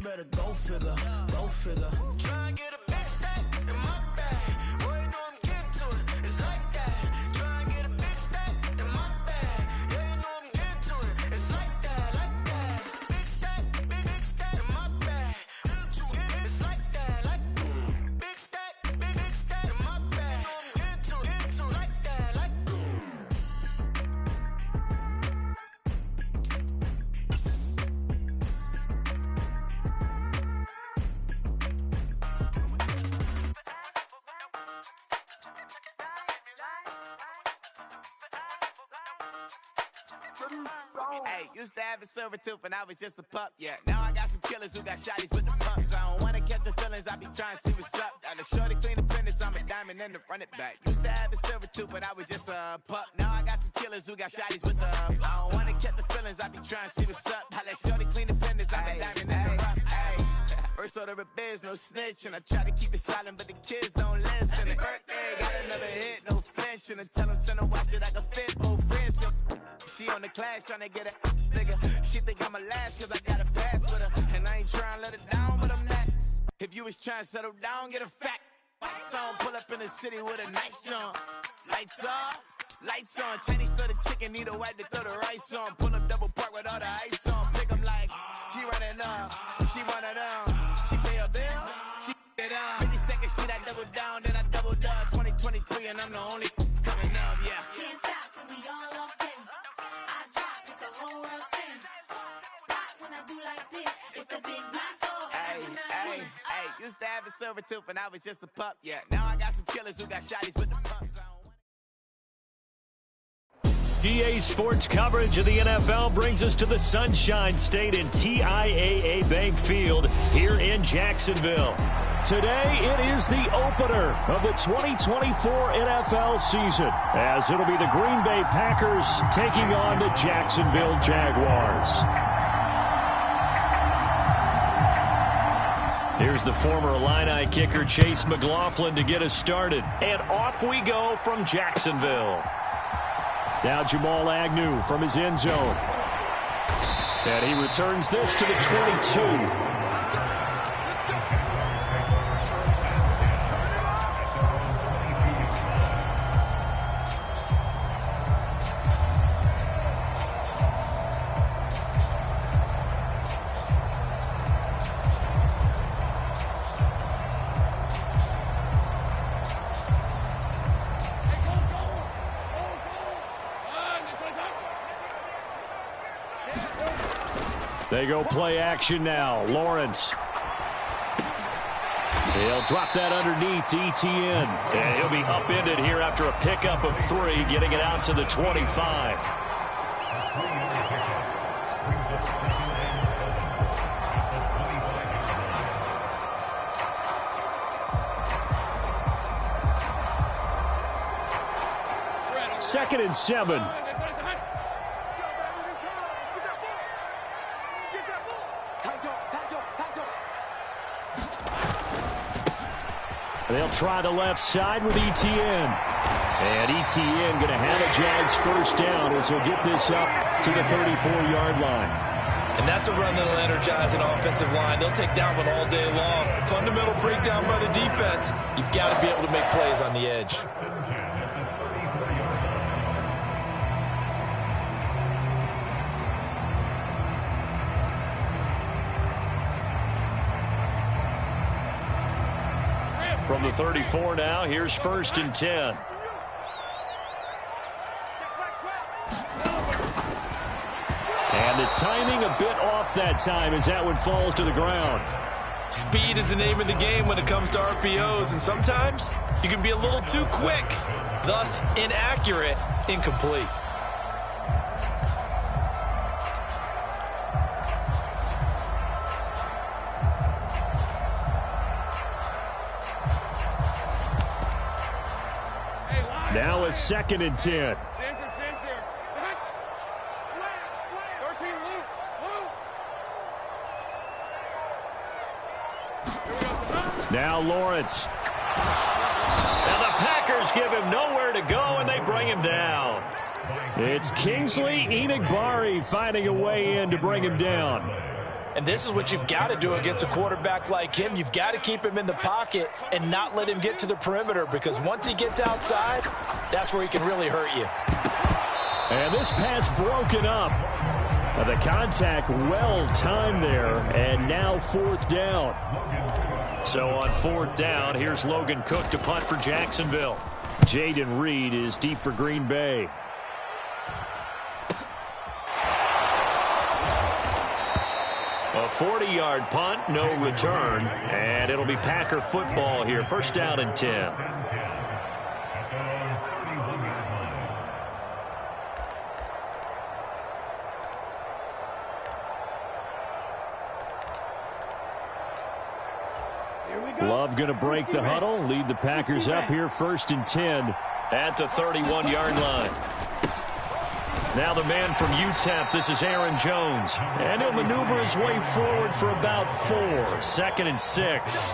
better go figure, go figure. Try and get a big stack in my bag. Boy, you know I'm getting to it. It's like that. Try and get a big stack in my bag. Yeah, you know I'm getting to it. It's like that, like that. Big stack in my bag. It's like that, like big stack in my bag. You know I'm getting to it, like that, like. Hey, used to have a silver tooth and I was just a pup, yeah. Now I got some killers who got shotties with the pumps. I don't wanna catch the feelings, I be trying to see what's up. Got a shorty clean the business, I'm a diamond and to run it back. Used to have a silver tooth, but I was just a pup. Now I got some killers who got shotties with the I don't wanna catch the feelings, I be trying to see what's up. I let shorty clean the business, I'm a diamond and to run it. First order of biz, no snitch, and I try to keep it silent, but the kids don't listen. Birthday, got another hit, no flinch, and I tell them send a watch that I can fit both friends. She on the class trying to get a nigga. She think I'm a last cause I got a pass with her. And I ain't trying to let her down, but I'm not. If you was trying to settle down, get a fact. Song, pull up in the city with a nice jump. Lights off, lights on. Chinese throw the chicken, need a wipe to throw the rice on. Pull up double park with all the ice on. Pick 'em like, she running up, she one of them. She pay a bill, she it up. 52nd Street, I double down, then I doubled up. 2023, and I'm the only coming up, yeah. Can't stop till we all up in. I drop with the whole world sing. Rock when I do like this, it's the big black door. Hey, used to have a silver tooth and I was just a pup, yeah. Now I got some killers who got shotties with the pumps. EA Sports coverage of the NFL brings us to the Sunshine State in TIAA Bank Field here in Jacksonville. Today, it is the opener of the 2024 NFL season, as it'll be the Green Bay Packers taking on the Jacksonville Jaguars. Here's the former Illini kicker Chase McLaughlin to get us started. And off we go from Jacksonville. Now Jamal Agnew from his end zone. And he returns this to the 22. They go play action now. Lawrence. He'll drop that underneath to ETN. And he'll be upended here after a pickup of 3, getting it out to the 25. Second and 7. They'll try the left side with ETN. And ETN going to have a Jags first down as he'll get this up to the 34-yard line. And that's a run that'll energize an offensive line. They'll take that one all day long. Fundamental breakdown by the defense. You've got to be able to make plays on the edge. From the 34 now, here's first and 10. And the timing a bit off that time as that one falls to the ground. Speed is the name of the game when it comes to RPOs, and sometimes you can be a little too quick, thus inaccurate, incomplete. Now a second and 10. Now Lawrence. And the Packers give him nowhere to go, and they bring him down. It's Kingsley Enagbare finding a way in to bring him down. And this is what you've got to do against a quarterback like him. You've got to keep him in the pocket and not let him get to the perimeter, because once he gets outside, that's where he can really hurt you. And this pass broken up. The contact well timed there, and now 4th down. So on 4th down, here's Logan Cook to punt for Jacksonville. Jayden Reed is deep for Green Bay. A 40-yard punt, no return, and it'll be Packer football here. 1st down and 10. Love going to break the huddle, lead the Packers up here 1st and 10 at the 31-yard line. Now the man from UTEP, this is Aaron Jones. And he'll maneuver his way forward for about 4. 2nd and 6.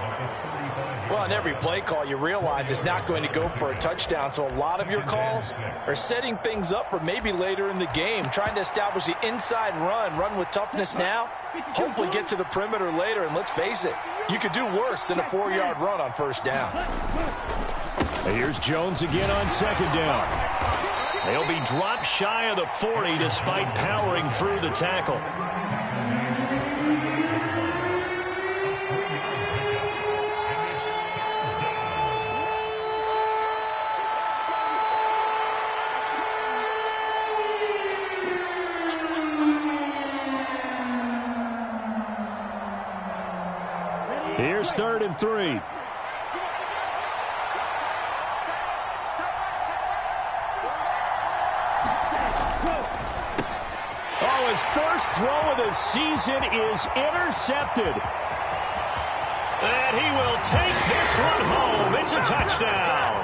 Well, on every play call, you realize it's not going to go for a touchdown. So a lot of your calls are setting things up for maybe later in the game, trying to establish the inside run with toughness now, hopefully get to the perimeter later. And let's face it, you could do worse than a 4-yard run on 1st down. Here's Jones again on 2nd down. They'll be dropped shy of the 40 despite powering through the tackle. Here's 3rd and 3. His first throw of the season is intercepted. And he will take this one home. It's a touchdown.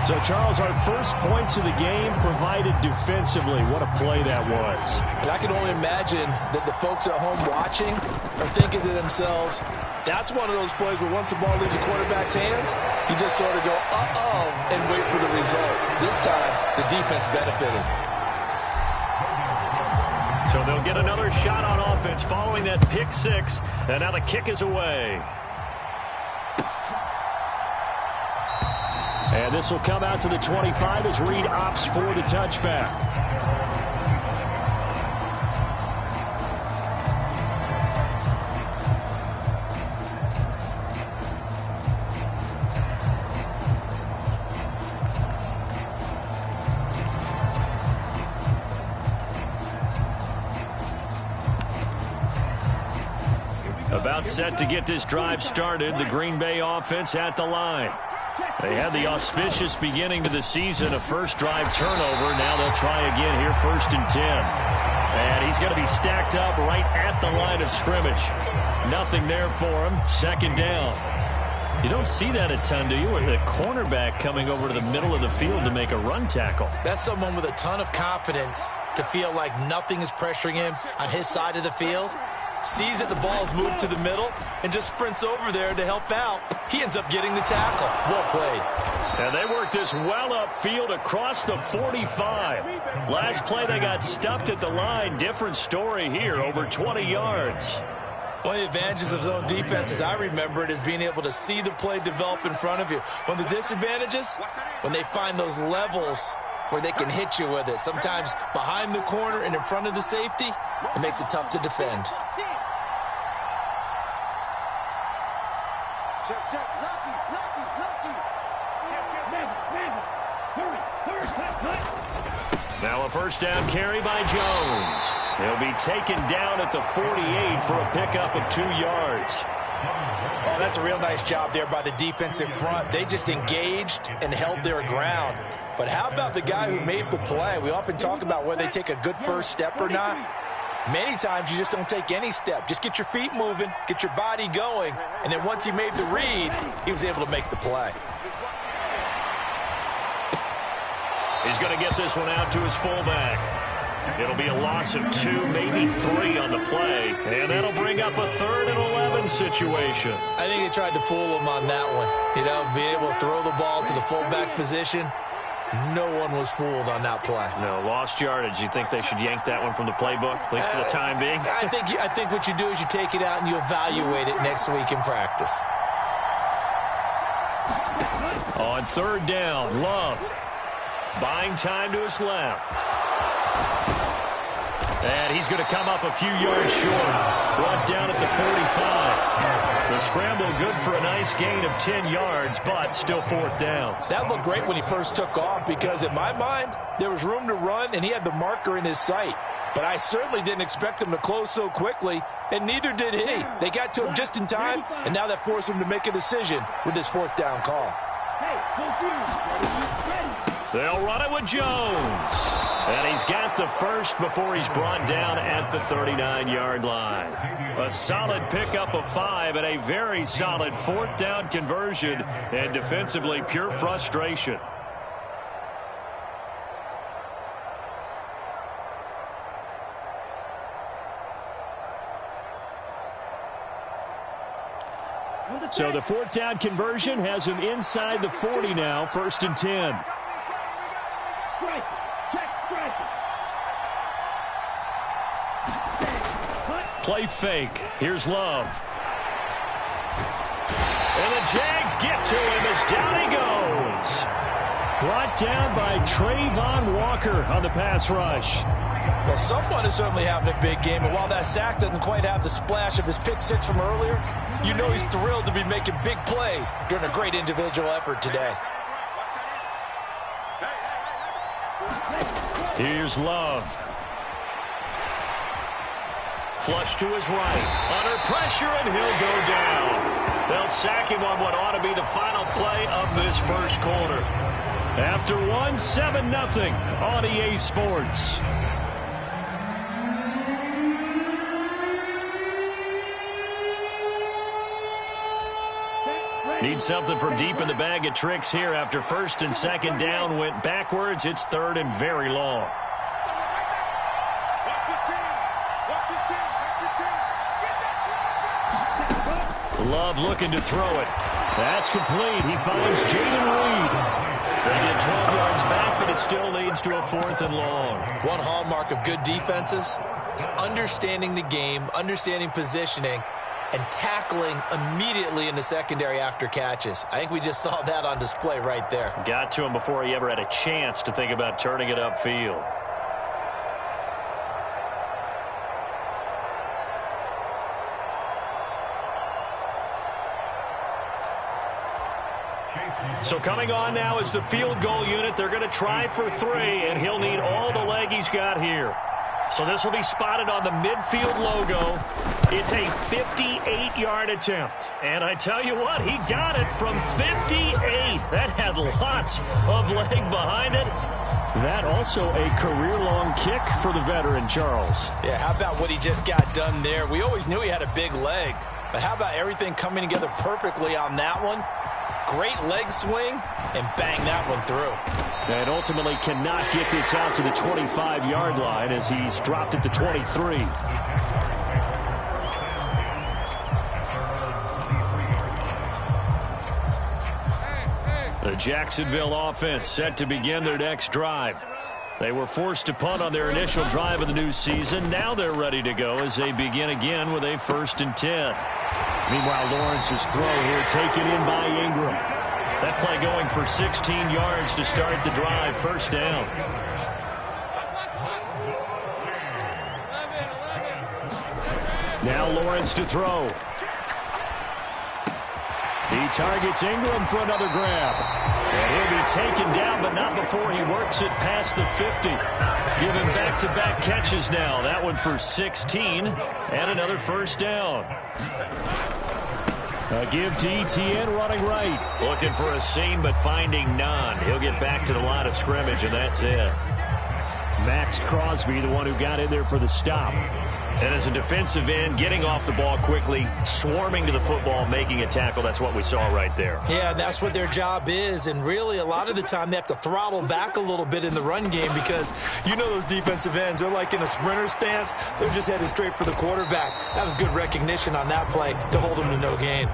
So, Charles, our first points of the game provided defensively. What a play that was. And I can only imagine that the folks at home watching are thinking to themselves, that's one of those plays where once the ball leaves the quarterback's hands, you just sort of go, uh-oh, and wait for the result. This time, the defense benefited. So they'll get another shot on offense following that pick 6, and now the kick is away. And this will come out to the 25 as Reed opts for the touchback. About set to get this drive started, the Green Bay offense at the line. They had the auspicious beginning to the season, a first drive turnover. Now they'll try again here, 1st and 10. And he's going to be stacked up right at the line of scrimmage. Nothing there for him. 2nd down. You don't see that a ton, do you? With the cornerback coming over to the middle of the field to make a run tackle. That's someone with a ton of confidence to feel like nothing is pressuring him on his side of the field. Sees that the ball's moved to the middle and just sprints over there to help out. He ends up getting the tackle. Well played. And they work this well upfield across the 45. Last play they got stuffed at the line. Different story here, over 20 yards. One of the advantages of zone defense, as I remember it, is being able to see the play develop in front of you. One of the disadvantages, when they find those levels where they can hit you with it. Sometimes behind the corner and in front of the safety, it makes it tough to defend. Now a first down carry by Jones. He'll be taken down at the 48 for a pickup of 2 yards. Oh, that's a real nice job there by the defensive front. They just engaged and held their ground. But how about the guy who made the play? We often talk about whether they take a good first step or not. Many times you just don't take any step. Just get your feet moving, get your body going, and then once he made the read, he was able to make the play. He's going to get this one out to his fullback. It'll be a loss of 2, maybe 3 on the play, and that'll bring up a 3rd and 11 situation. I think they tried to fool him on that one. You know, being able to throw the ball to the fullback position. No one was fooled on that play. No, lost yardage. You think they should yank that one from the playbook, at least for the time being? I think what you do is you take it out and you evaluate it next week in practice. On third down, Love. Buying time to his left. And he's going to come up a few yards short. Brought down at the 45. The scramble good for a nice gain of 10 yards, but still fourth down. That looked great when he first took off because, in my mind, there was room to run, and he had the marker in his sight. But I certainly didn't expect him to close so quickly, and neither did he. They got to him just in time, and now that forced him to make a decision with this fourth down call. They'll run it with Jones. And he's got the first before he's brought down at the 39-yard line. A solid pickup of 5 and a very solid fourth down conversion, and defensively pure frustration. So the fourth down conversion has him inside the 40 now, 1st and 10. Play fake. Here's Love. And the Jags get to him as down he goes. Brought down by Trayvon Walker on the pass rush. Well, someone is certainly having a big game, and while that sack doesn't quite have the splash of his pick six from earlier, you know he's thrilled to be making big plays during a great individual effort today. Here's Love. Flush to his right. Under pressure, and he'll go down. They'll sack him on what ought to be the final play of this first quarter. After one, 7-0 on EA Sports. Need something from deep in the bag of tricks here after 1st and 2nd down went backwards. It's 3rd and very long. Love looking to throw it. That's complete. He finds Jayden Reed. They get 12 yards back, but it still leads to a 4th and long. One hallmark of good defenses is understanding the game, understanding positioning, and tackling immediately in the secondary after catches. I think we just saw that on display right there. Got to him before he ever had a chance to think about turning it upfield. So coming on now is the field goal unit. They're going to try for 3, and he'll need all the leg he's got here. So this will be spotted on the midfield logo. It's a 58-yard attempt. And I tell you what, he got it from 58. That had lots of leg behind it. That also a career-long kick for the veteran, Charles. Yeah, how about what he just got done there? We always knew he had a big leg. But how about everything coming together perfectly on that one? Great leg swing, and bang that one through. And ultimately cannot get this out to the 25-yard line as he's dropped it to 23. The Jacksonville offense set to begin their next drive. They were forced to punt on their initial drive of the new season. Now they're ready to go as they begin again with a 1st and 10. Meanwhile, Lawrence's throw here taken in by Ingram. That play going for 16 yards to start the drive. 1st down. Now Lawrence to throw. He targets Ingram for another grab. And he'll be taken down, but not before he works it past the 50. Give him back-to-back catches now. That one for 16 and another 1st down. A give to Etienne running right. Looking for a seam, but finding none. He'll get back to the line of scrimmage, and that's it. Max Crosby, the one who got in there for the stop. And as a defensive end, getting off the ball quickly, swarming to the football, making a tackle. That's what we saw right there. Yeah, that's what their job is. And really, a lot of the time, they have to throttle back a little bit in the run game because you know those defensive ends, they're like in a sprinter stance. They're just headed straight for the quarterback. That was good recognition on that play to hold them to no gain.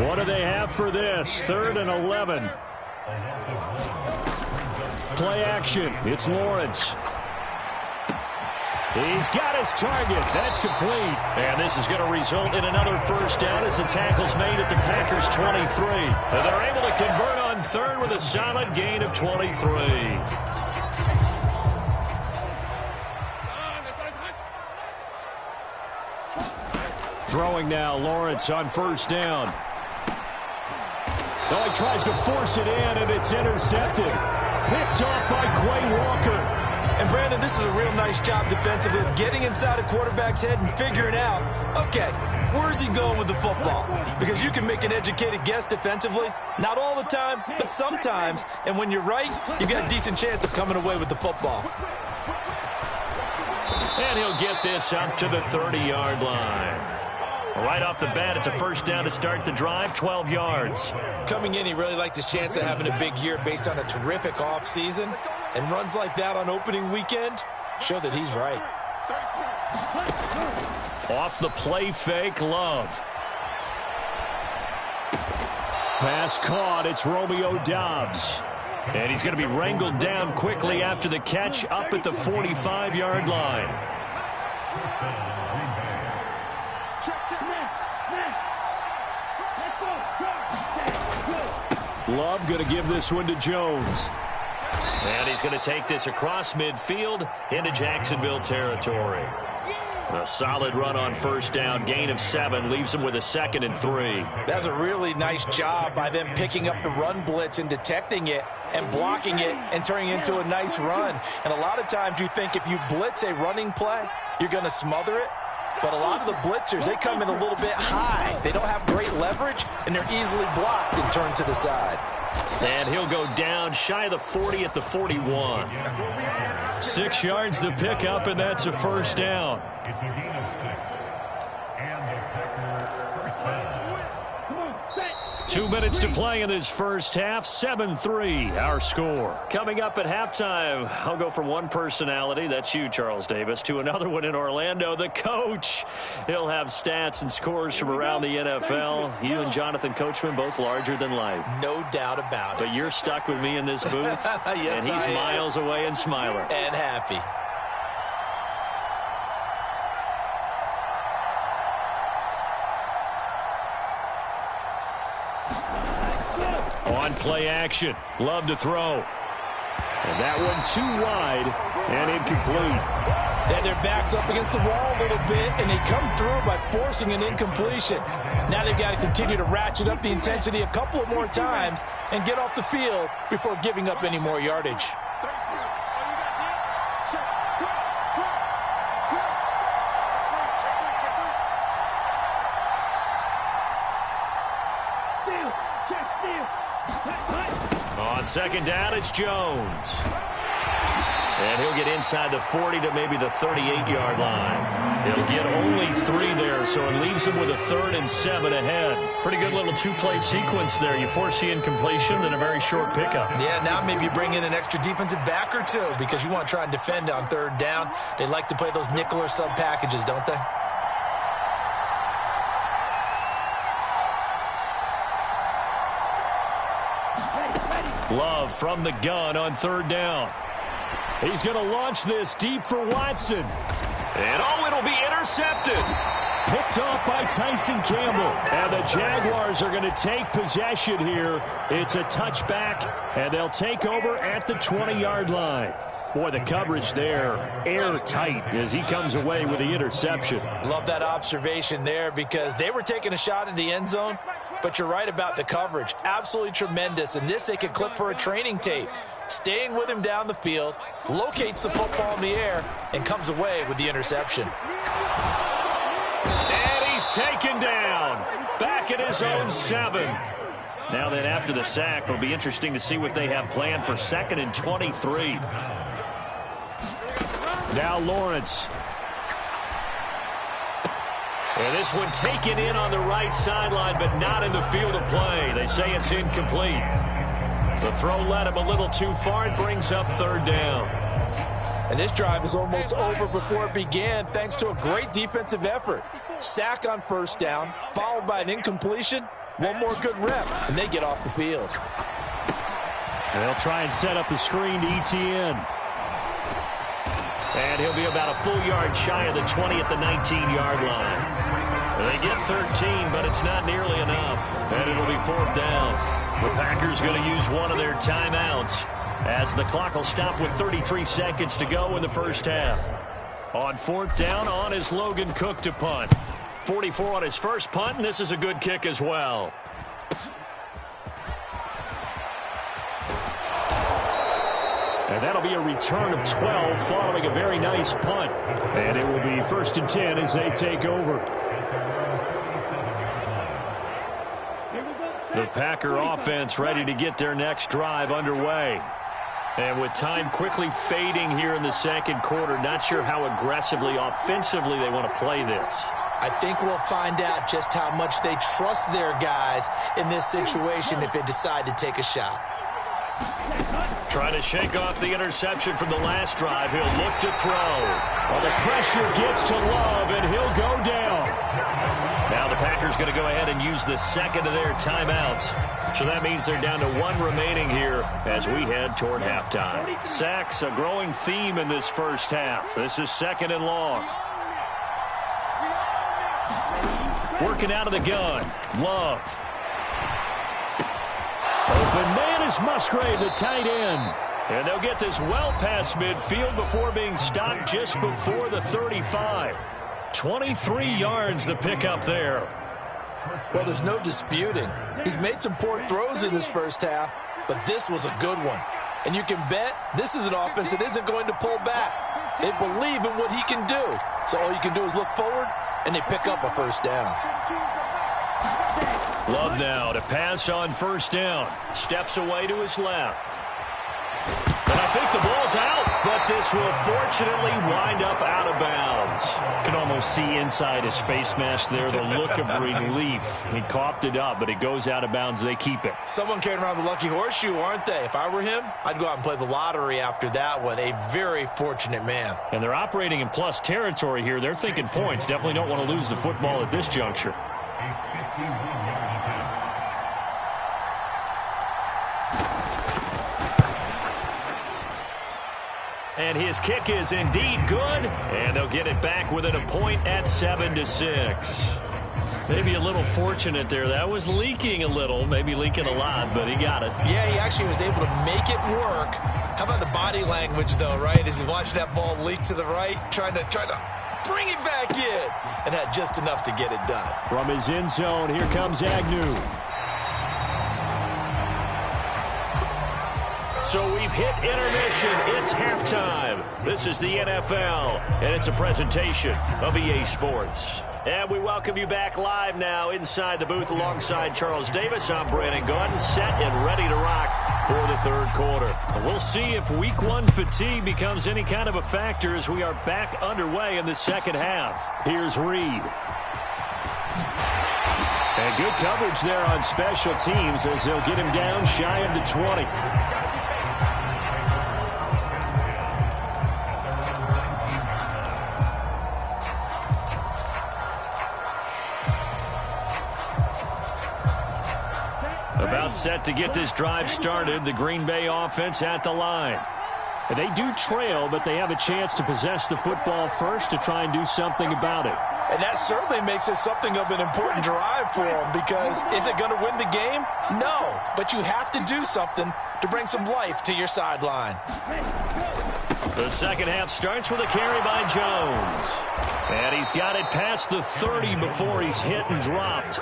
What do they have for this? 3rd and 11. Play action. It's Lawrence. He's got his target. That's complete. And this is going to result in another first down as the tackle's made at the Packers' 23. And they're able to convert on third with a solid gain of 23. Throwing now, Lawrence on first down. Oh, he tries to force it in, and it's intercepted. Picked off by Quay Walker. And, Brandon, this is a real nice job defensively of getting inside a quarterback's head and figuring out, okay, where's he going with the football? Because you can make an educated guess defensively. Not all the time, but sometimes. And when you're right, you've got a decent chance of coming away with the football. And he'll get this up to the 30-yard line. Right off the bat, it's a first down to start the drive, 12 yards. Coming in, he really liked his chance of having a big year based on a terrific offseason. And runs like that on opening weekend show that he's right. Off the play fake, Love. Pass caught, it's Romeo Doubs. And he's going to be wrangled down quickly after the catch up at the 45-yard line. Love going to give this one to Jones. And he's going to take this across midfield into Jacksonville territory. A solid run on first down, gain of 7, leaves him with a 2nd and 3. That's a really nice job by them picking up the run blitz and detecting it and blocking it and turning it into a nice run. And a lot of times you think if you blitz a running play, you're going to smother it. But a lot of the blitzers, they come in a little bit high. They don't have great leverage, and they're easily blocked and turned to the side. And he'll go down shy of the 40 at the 41. 6 yards the pickup, and that's a first down. 2 minutes to play in this first half. 7-3 our score. Coming up at halftime, I'll go from one personality, that's you, Charles Davis, to another one in Orlando, the coach. He'll have stats and scores from around the NFL. You and Jonathan Coachman both larger than life. No doubt about it. But you're stuck with me in this booth. Yes, and he's miles away and smiling. And happy. On play action, Love to throw. And that one too wide and incomplete. And their back's up against the wall a little bit, and they come through by forcing an incompletion. Now they've got to continue to ratchet up the intensity a couple of more times and get off the field before giving up any more yardage. On second down, it's Jones. And he'll get inside the 40 to maybe the 38-yard line. He'll get only 3 there, so it leaves him with a 3rd and 7 ahead. Pretty good little 2-play sequence there. You force the incompletion, then a very short pickup. Yeah, now maybe you bring in an extra defensive back or two because you want to try and defend on 3rd down. They like to play those nickel or sub packages, don't they? Love from the gun on 3rd down. He's going to launch this deep for Watson. And it'll be intercepted. Picked off by Tyson Campbell. And the Jaguars are going to take possession here. It's a touchback, and they'll take over at the 20-yard line. Boy, the coverage there, airtight as he comes away with the interception. Love that observation there because they were taking a shot at the end zone, but you're right about the coverage. Absolutely tremendous. And this they could clip for a training tape. Staying with him down the field, locates the football in the air, and comes away with the interception. And he's taken down. Back at his own 7. Now then, after the sack, it'll be interesting to see what they have planned for 2nd and 23. Now Lawrence. And this one taken in on the right sideline, but not in the field of play. They say it's incomplete. The throw led him a little too far. It brings up 3rd down. And this drive is almost over before it began thanks to a great defensive effort. Sack on 1st down, followed by an incompletion. One more good rep, and they get off the field. And they'll try and set up the screen to ETN. And he'll be about a full yard shy of the 20 at the 19-yard line. They get 13, but it's not nearly enough. And it'll be 4th down. The Packers going to use one of their timeouts as the clock will stop with 33 seconds to go in the first half. On 4th down, on is Logan Cook to punt. 44 on his first punt, and this is a good kick as well. And that'll be a return of 12 following a very nice punt. And it will be 1st and 10 as they take over. The Packer offense ready to get their next drive underway. And with time quickly fading here in the second quarter, not sure how aggressively, offensively they want to play this. I think we'll find out just how much they trust their guys in this situation if they decide to take a shot. Trying to shake off the interception from the last drive. He'll look to throw. Well, the pressure gets to Love, and he'll go down. Now the Packers going to go ahead and use the second of their timeouts. So that means they're down to 1 remaining here as we head toward halftime. Sacks, a growing theme in this first half. This is 2nd and long. Working out of the gun. Love. Open man is Musgrave, the tight end. And they'll get this well past midfield before being stopped just before the 35. 23 yards the pickup there. Well, there's no disputing. He's made some poor throws in this first half, but this was a good one. And you can bet this is an offense that isn't going to pull back. They believe in what he can do. So all you can do is look forward, and they pick up a first down. Love now to pass on 1st down. Steps away to his left. And I think the ball's out, but this will fortunately wind up out of bounds. Can almost see inside his face mask there the look of relief. He coughed it up, but it goes out of bounds. They keep it. Someone carrying around the lucky horseshoe, aren't they? If I were him, I'd go out and play the lottery after that one. A very fortunate man. And they're operating in plus territory here. They're thinking points. Definitely don't want to lose the football at this juncture. And his kick is indeed good, and they'll get it back within a point at 7-6. Maybe a little fortunate there. That was leaking a little, maybe leaking a lot, but he got it. Yeah, he actually was able to make it work. How about the body language, though, right? As he watched that ball leak to the right, trying to bring it back in, and had just enough to get it done. From his end zone, here comes Agnew. So we've hit intermission. It's halftime. This is the NFL, and it's a presentation of EA Sports. And we welcome you back live now inside the booth alongside Charles Davis. I'm Brandon Gaudin, set and ready to rock for the third quarter. We'll see if Week 1 fatigue becomes any kind of a factor as we are back underway in the second half. Here's Reed. And good coverage there on special teams as they'll get him down shy of the 20. About set to get this drive started, the Green Bay offense at the line. And they do trail, but they have a chance to possess the football first to try and do something about it. And that certainly makes it something of an important drive for them, because is it going to win the game? No, but you have to do something to bring some life to your sideline. The second half starts with a carry by Jones. And he's got it past the 30 before he's hit and dropped.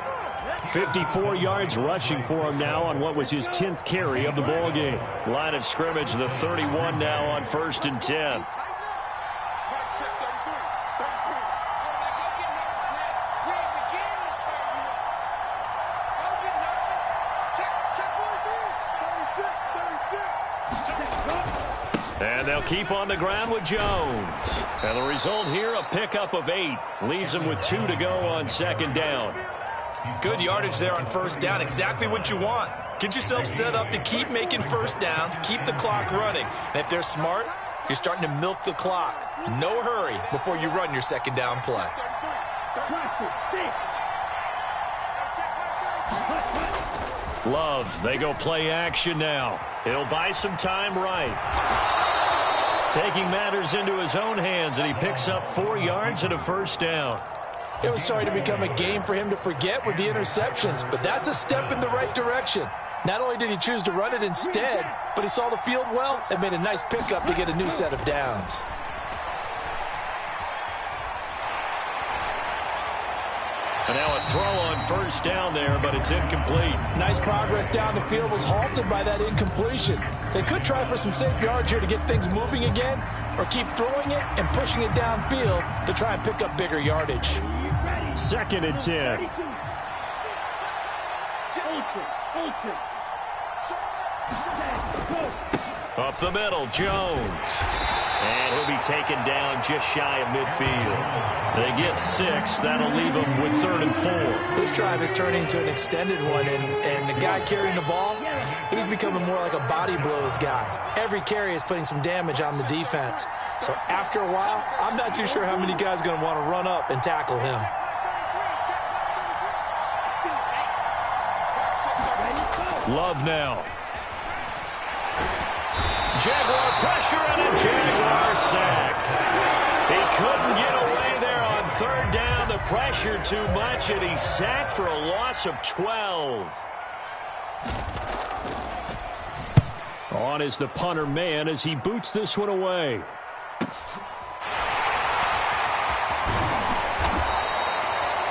54 yards rushing for him now on what was his 10th carry of the ball game. Line of scrimmage, the 31 now on 1st and 10. And they'll keep on the ground with Jones. And the result here, a pickup of 8. Leaves them with 2 to go on 2nd down. Good yardage there on 1st down. Exactly what you want. Get yourself set up to keep making first downs, keep the clock running. And if they're smart, you're starting to milk the clock. No hurry before you run your 2nd down play. Love, they go play action now. He'll buy some time right. Taking matters into his own hands, and he picks up 4 yards and a first down. It was starting to become a game for him to forget with the interceptions, but that's a step in the right direction. Not only did he choose to run it instead, but he saw the field well and made a nice pickup to get a new set of downs. And now a throw on first down there, but it's incomplete. Nice progress down the field was halted by that incompletion. They could try for some safe yards here to get things moving again, or keep throwing it and pushing it downfield to try and pick up bigger yardage. 2nd and 10. Up the middle, Jones. And he'll be taken down just shy of midfield. They get 6. That'll leave them with 3rd and 4. This drive is turning into an extended one, and the guy carrying the ball, he's becoming more like a body blows guy. Every carry is putting some damage on the defense. So after a while, I'm not too sure how many guys are going to want to run up and tackle him. Love now. Jaguar pressure and a Jaguar sack. He couldn't get away there on 3rd down. The pressure too much, and he's sacked for a loss of 12. On is the punter man as he boots this one away.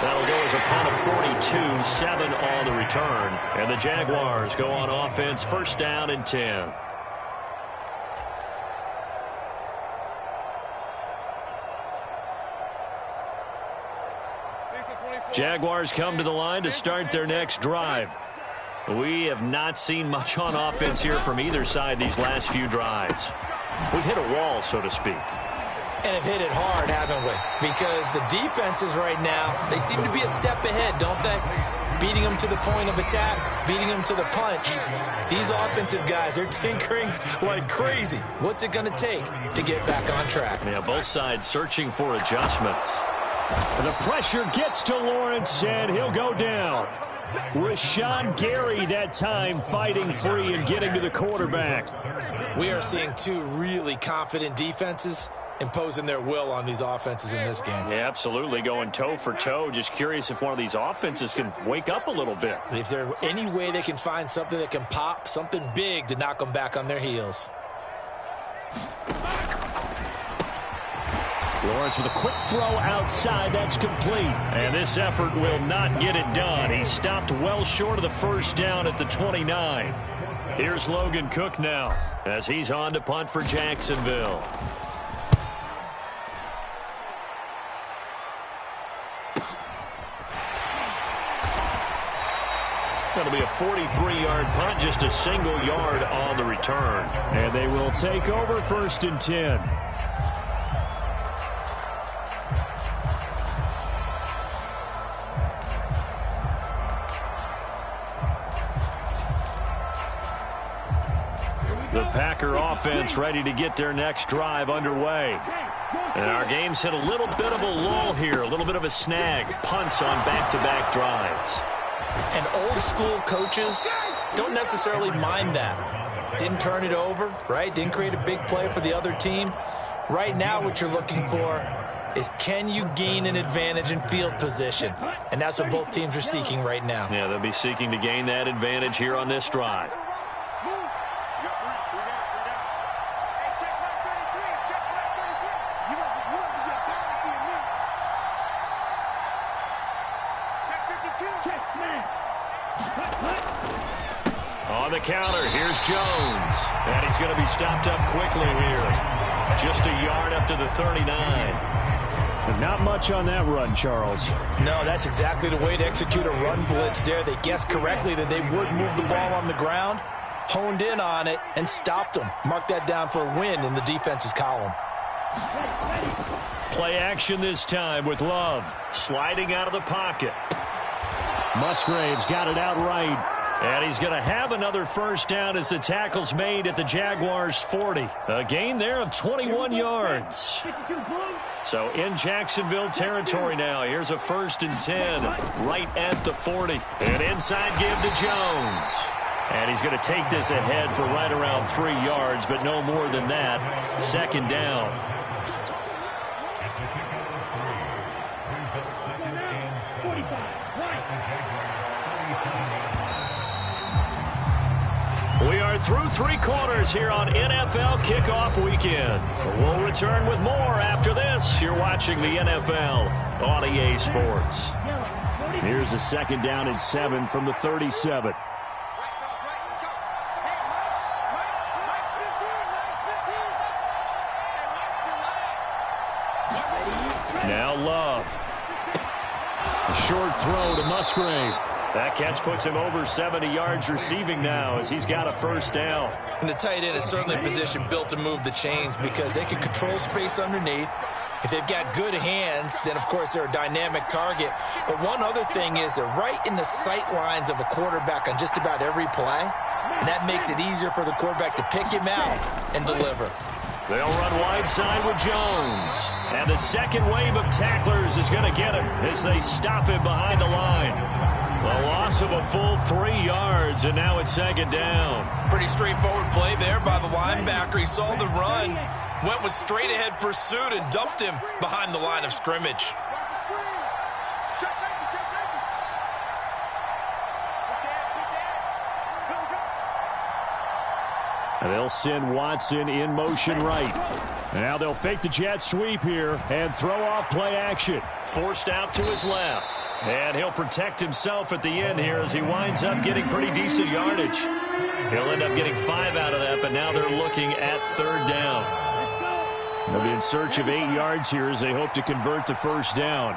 That'll go as a punt of 42, 7 on the return. And the Jaguars go on offense, 1st down and 10. Jaguars come to the line to start their next drive. We have not seen much on offense here from either side these last few drives. We've hit a wall, so to speak. And have hit it hard, haven't we? Because the defenses right now, they seem to be a step ahead, don't they? Beating them to the point of attack, beating them to the punch. These offensive guys, they're tinkering like crazy. What's it going to take to get back on track? Yeah, both sides searching for adjustments. The pressure gets to Lawrence, and he'll go down. Rashawn Gary that time fighting free and getting to the quarterback. We are seeing 2 really confident defenses imposing their will on these offenses in this game. Yeah, absolutely, going toe for toe. Just curious if one of these offenses can wake up a little bit. If there's any way they can find something that can pop, something big to knock them back on their heels. Lawrence with a quick throw outside. That's complete. And this effort will not get it done. He stopped well short of the 1st down at the 29. Here's Logan Cook now as he's on to punt for Jacksonville. That'll be a 43-yard punt, just a single yard on the return. And they will take over 1st and 10. The Packer offense ready to get their next drive underway. And our game's hit a little bit of a lull here, a little bit of a snag. Punts on back-to-back drives. And old-school coaches don't necessarily mind that. Didn't turn it over, right? Didn't create a big play for the other team. Right now what you're looking for is, can you gain an advantage in field position? And that's what both teams are seeking right now. Yeah, they'll be seeking to gain that advantage here on this drive. On the counter, here's Jones. And he's going to be stopped up quickly here. Just a yard up to the 39. Not much on that run, Charles. No, that's exactly the way to execute a run blitz there. They guessed correctly that they would move the ball on the ground, honed in on it, and stopped them. Mark that down for a win in the defense's column. Play action this time with Love. Sliding out of the pocket. Musgrave's got it out right. And he's going to have another first down as the tackle's made at the Jaguars' 40. A gain there of 21 yards. So in Jacksonville territory now. Here's a 1st and 10 right at the 40. And inside give to Jones. And he's going to take this ahead for right around 3 yards, but no more than that. Second down. We are through 3 quarters here on NFL Kickoff Weekend. We'll return with more after this. You're watching the NFL on EA Sports. Here's a second down and 7 from the 37. Now Love. A short throw to Musgrave. That catch puts him over 70 yards receiving now as he's got a first down. And the tight end is certainly a position built to move the chains because they can control space underneath. If they've got good hands, then, of course, they're a dynamic target. But one other thing is they're right in the sight lines of a quarterback on just about every play. And that makes it easier for the quarterback to pick him out and deliver. They'll run wide side with Jones. And the second wave of tacklers is going to get him as they stop him behind the line. A loss of a full 3 yards, and now it's second down. Pretty straightforward play there by the linebacker. He saw the run, went with straight-ahead pursuit, and dumped him behind the line of scrimmage. And they'll send Watson in motion right. Now they'll fake the jet sweep here and throw off play action. Forced out to his left. And he'll protect himself at the end here as he winds up getting pretty decent yardage. He'll end up getting 5 out of that, but now they're looking at third down. They'll be in search of 8 yards here as they hope to convert the first down.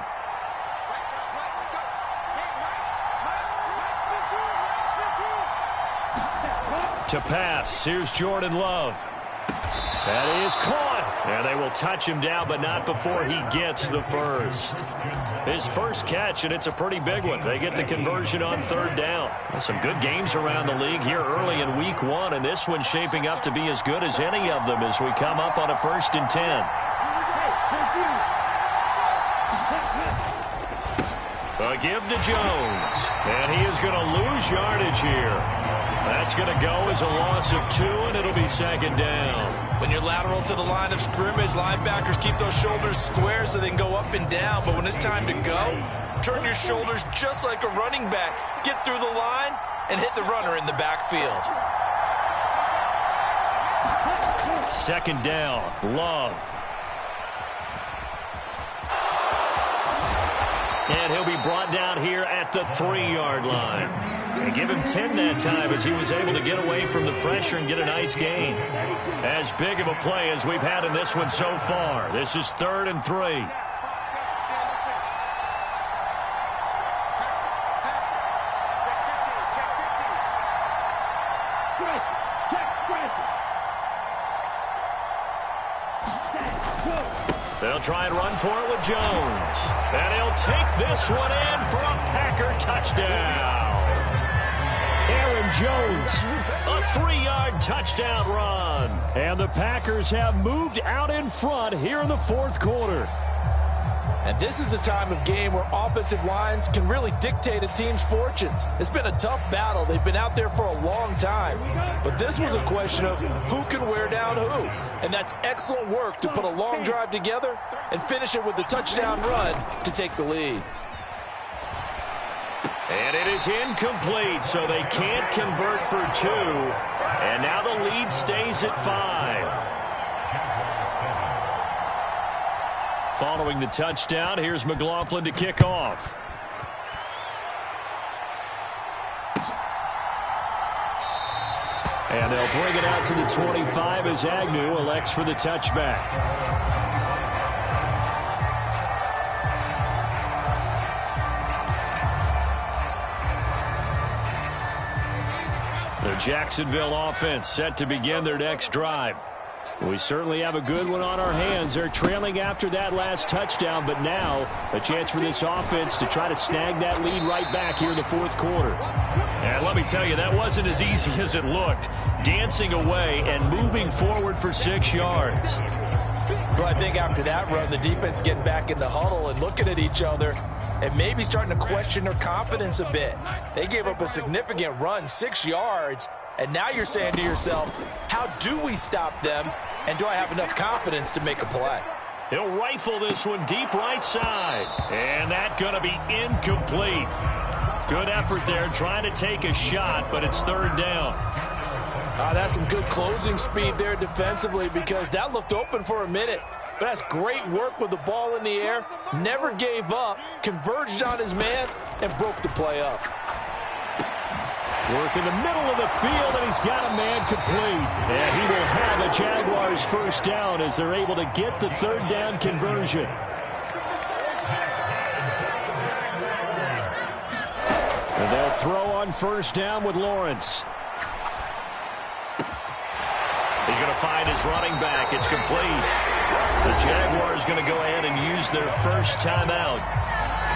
To pass, here's Jordan Love. That is caught. And they will touch him down, but not before he gets the first. His first catch, and it's a pretty big one. They get the conversion on third down. Some good games around the league here early in week 1, and this one's shaping up to be as good as any of them as we come up on a 1st and 10. A give to Jones, and he is going to lose yardage here. That's going to go as a loss of 2, and it'll be second down. When you're lateral to the line of scrimmage, linebackers keep those shoulders square so they can go up and down. But when it's time to go, turn your shoulders just like a running back. Get through the line and hit the runner in the backfield. Second down, Love. And he'll be brought down here at the 3-yard line. And give him 10 that time as he was able to get away from the pressure and get a nice gain. As big of a play as we've had in this one so far. This is 3rd and 3. They'll try and run for it with Jones. And he'll take this one in for a Packer touchdown. Aaron Jones, a 3-yard touchdown run. And the Packers have moved out in front here in the 4th quarter. And this is a time of game where offensive lines can really dictate a team's fortunes. It's been a tough battle. They've been out there for a long time. But this was a question of who can wear down who. And that's excellent work to put a long drive together and finish it with a touchdown run to take the lead. And it is incomplete, so they can't convert for 2. And now the lead stays at 5. Following the touchdown, here's McLaughlin to kick off. And they'll bring it out to the 25 as Agnew elects for the touchback. The Jacksonville offense set to begin their next drive. We certainly have a good one on our hands. They're trailing after that last touchdown, but now a chance for this offense to try to snag that lead right back here in the 4th quarter. And let me tell you, that wasn't as easy as it looked. Dancing away and moving forward for 6 yards. Well, I think after that run, the defense getting back in the huddle and looking at each other. and maybe starting to question their confidence a bit. They gave up a significant run, 6 yards, and now you're saying to yourself, how do we stop them, and do I have enough confidence to make a play? He'll rifle this one deep right side, and that's going to be incomplete. Good effort there trying to take a shot, but it's third down. That's some good closing speed there defensively, because that looked open for a minute. But that's great work with the ball in the air. Never gave up, converged on his man, and broke the play up. Work in the middle of the field, and he's got a man complete. And he will have a Jaguars first down as they're able to get the third down conversion. And they'll throw on first down with Lawrence. He's going to find his running back. It's complete. The Jaguars going to go ahead and use their first timeout.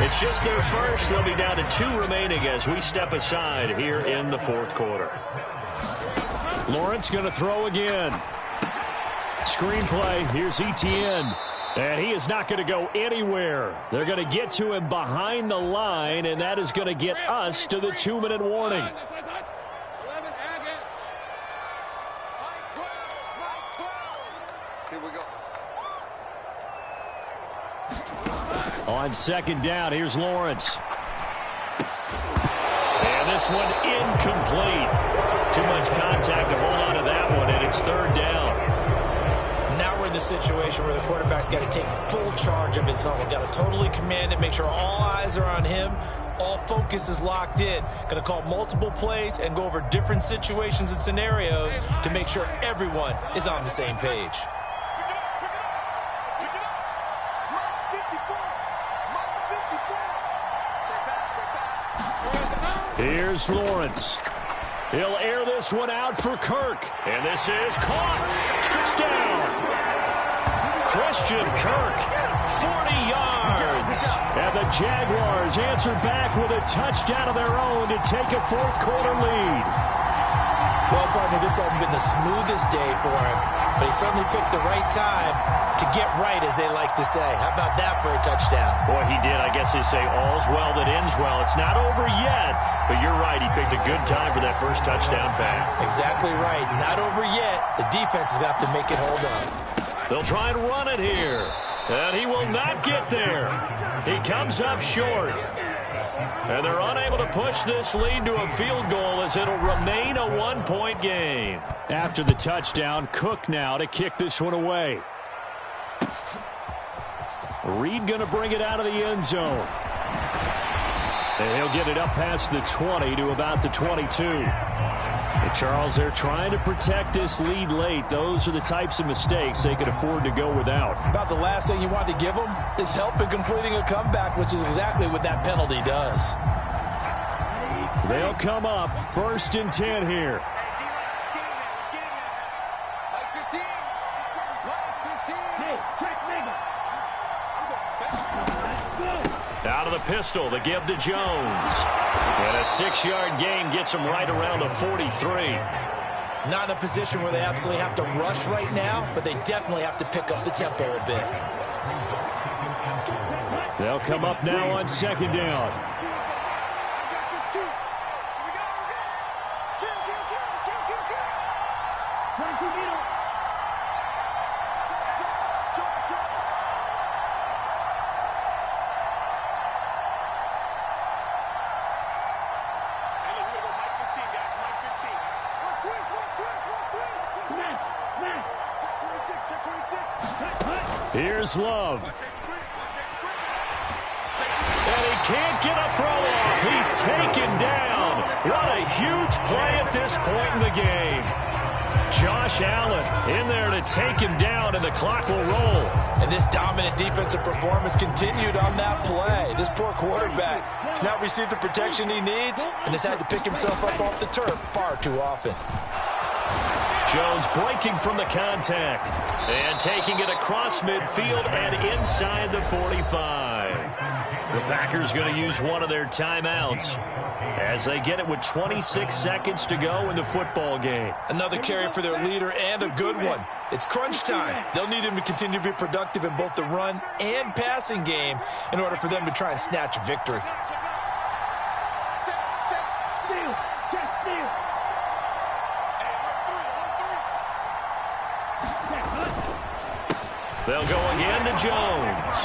It's just their first. They'll be down to 2 remaining as we step aside here in the fourth quarter. Lawrence going to throw again. Screenplay. Here's Etienne. And he is not going to go anywhere. They're going to get to him behind the line, and that is going to get us to the 2-minute warning. On second down, here's Lawrence. And this one incomplete. Too much contact to hold on to that one, and it's third down. Now we're in the situation where the quarterback's got to take full charge of his huddle. Got to totally command it, make sure all eyes are on him. All focus is locked in. Going to call multiple plays and go over different situations and scenarios to make sure everyone is on the same page. Here's Lawrence. He'll air this one out for Kirk. And this is caught. Touchdown. Christian Kirk, 40 yards. And the Jaguars answer back with a touchdown of their own to take a fourth quarter lead. Well, partner, this hasn't been the smoothest day for him, but he certainly picked the right time to get right, as they like to say. How about that for a touchdown? Boy, he did. I guess they say all's well that ends well. It's not over yet, but you're right. He picked a good time for that first touchdown pass. Exactly right. Not over yet. The defense is going to have to make it hold up. They'll try and run it here, and he will not get there. He comes up short. And they're unable to push this lead to a field goal as it'll remain a one-point game. After the touchdown, Cook now to kick this one away. Reed going to bring it out of the end zone. And he'll get it up past the 20 to about the 22. And Charles, they're trying to protect this lead late. Those are the types of mistakes they could afford to go without. About the last thing you want to give them is help in completing a comeback, which is exactly what that penalty does. They'll come up 1st and 10 here. Out of the pistol, the give to Jones. And a 6-yard gain gets him right around the 43. Not in a position where they absolutely have to rush right now, but they definitely have to pick up the tempo a bit. They'll come up now on second down. Here's Love. And he can't get a throw off. He's taken down. What a huge play at this point in the game. Josh Allen in there to take him down, and the clock will roll. And this dominant defensive performance continued on that play. This poor quarterback has not received the protection he needs and has had to pick himself up off the turf far too often. Jones breaking from the contact and taking it across midfield and inside the 45. The Packers going to use one of their timeouts as they get it with 26 seconds to go in the football game. Another carry for their leader, and a good one. It's crunch time. They'll need him to continue to be productive in both the run and passing game in order for them to try and snatch a victory. They'll go again to Jones.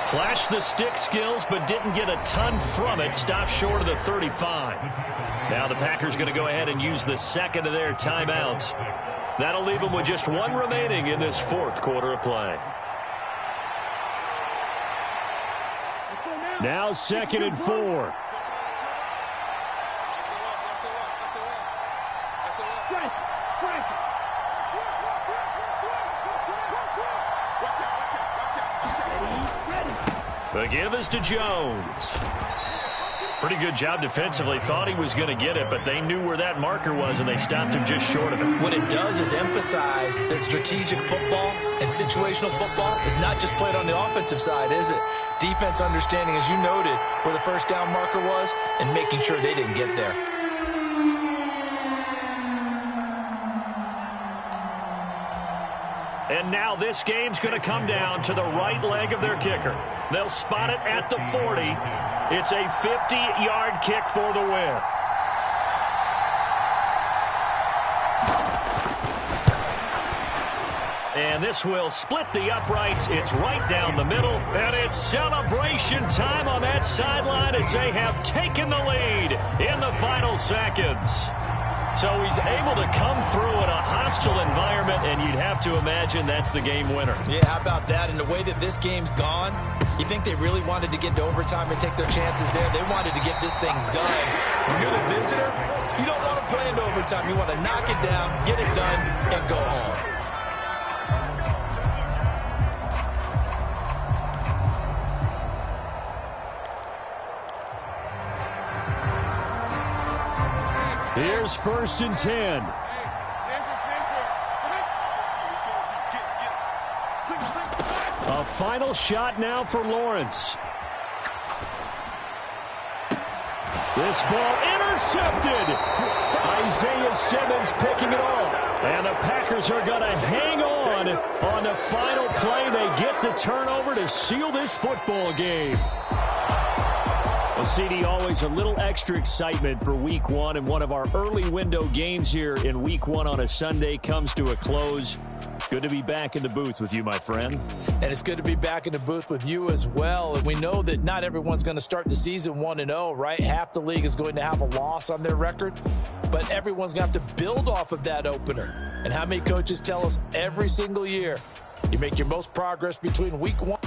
Flashed the stick skills, but didn't get a ton from it. Stopped short of the 35. Now the Packers going to go ahead and use the second of their timeouts. That'll leave them with just one remaining in this fourth quarter of play. Now 2nd and 4. The give is to Jones. Pretty good job defensively. Thought he was going to get it, but they knew where that marker was, and they stopped him just short of it. What it does is emphasize that strategic football and situational football is not just played on the offensive side, is it? Defense understanding, as you noted, where the first down marker was and making sure they didn't get there. And now this game's going to come down to the right leg of their kicker. They'll spot it at the 40. It's a 50-yard kick for the win. And this will split the uprights. It's right down the middle. And it's celebration time on that sideline as they have taken the lead in the final seconds. So he's able to come through in a hostile environment, and you'd have to imagine that's the game winner. Yeah, how about that? And the way that this game's gone, you think they really wanted to get to overtime and take their chances there? They wanted to get this thing done. When you're the visitor, you don't want to play into overtime. You want to knock it down, get it done, and go home. Here's 1st and 10. A final shot now for Lawrence. This ball intercepted. Isaiah Simmons picking it off. And the Packers are going to hang on the final play. They get the turnover to seal this football game. Well, CD, always a little extra excitement for Week 1, and one of our early window games here in Week 1 on a Sunday comes to a close. Good to be back in the booth with you, my friend. And it's good to be back in the booth with you as well. And we know that not everyone's going to start the season 1-0, right? Half the league is going to have a loss on their record, but everyone's going to have to build off of that opener. And how many coaches tell us every single year, you make your most progress between Week 1